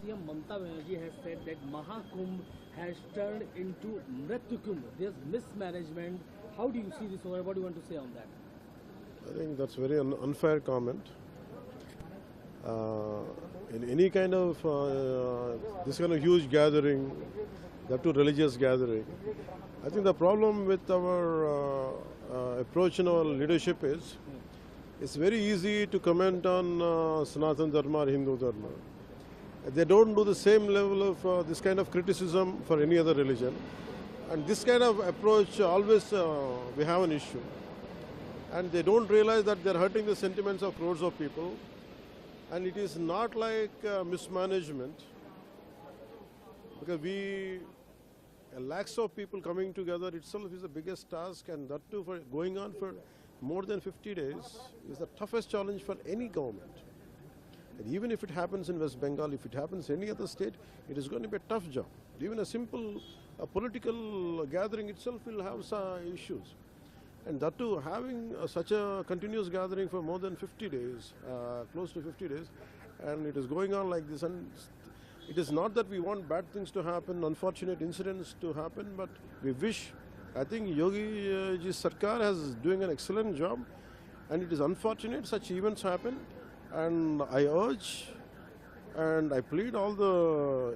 CM Mamata Banerjee has said that Mahakumbh has turned into Mrityu-kumbh. There's mismanagement. How do you see this, or what do you want to say on that? I think that's very unfair comment. In any kind of this kind of huge gathering, that too religious gathering, I think the problem with our approach in our leadership is it's very easy to comment on Sanatan Dharma or Hindu Dharma. They don't do the same level of this kind of criticism for any other religion. And this kind of approach always we have an issue. And they don't realize that they're hurting the sentiments of crores of people. And it is not like mismanagement, because lakhs of people coming together itself is the biggest task, and that too for going on for more than 50 days is the toughest challenge for any government. And even if it happens in West Bengal, if it happens in any other state, it is going to be a tough job. Even a simple political gathering itself will have some issues. And that too, having such a continuous gathering for more than 50 days, close to 50 days, and it is going on like this. And it is not that we want bad things to happen, unfortunate incidents to happen, but we wish. I think Yogi ji's Sarkar is doing an excellent job, and it is unfortunate such events happen. And I urge and I plead all the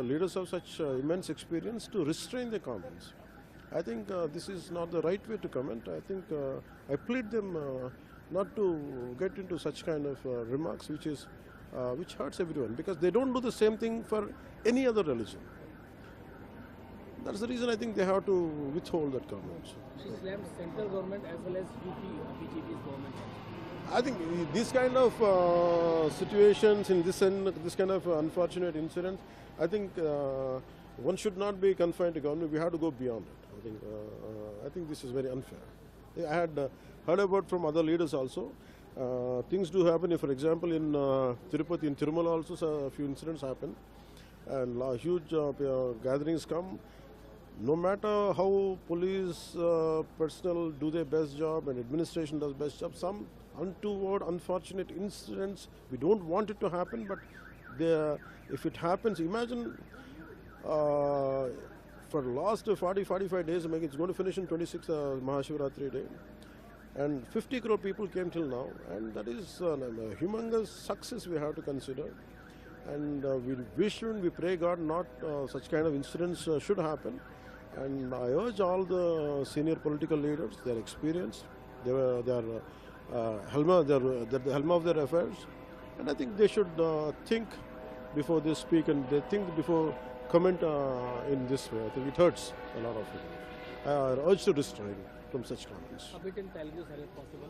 leaders of such immense experience to restrain their comments. I think this is not the right way to comment. I think I plead them not to get into such kind of remarks which hurts everyone, because they don't do the same thing for any other religion. That's the reason I think they have to withhold that comment. She slammed central government as well as UP BJP's government. I think these kind of situations in this kind of unfortunate incidents, I think one should not be confined to government. We have to go beyond it. I think this is very unfair. I had heard about from other leaders also. Things do happen. If, for example, in Tirupati, in Tirumala also a few incidents happen, and huge gatherings come. No matter how police personnel do their best job and administration does best job, some untoward, unfortunate incidents, we don't want it to happen, but if it happens, imagine for the last 40-45 days, it's going to finish in 26th Mahashivratri day, and 50 crore people came till now, and that is a humongous success we have to consider. And we wish and we pray God not such kind of incidents should happen. And I urge all the senior political leaders, their experience, they are the helm of their affairs, and I think they should think before they speak, and they think before comment in this way. I think it hurts a lot of people. I urge to restrain from such comments. A bit in Telugu, sir, if possible.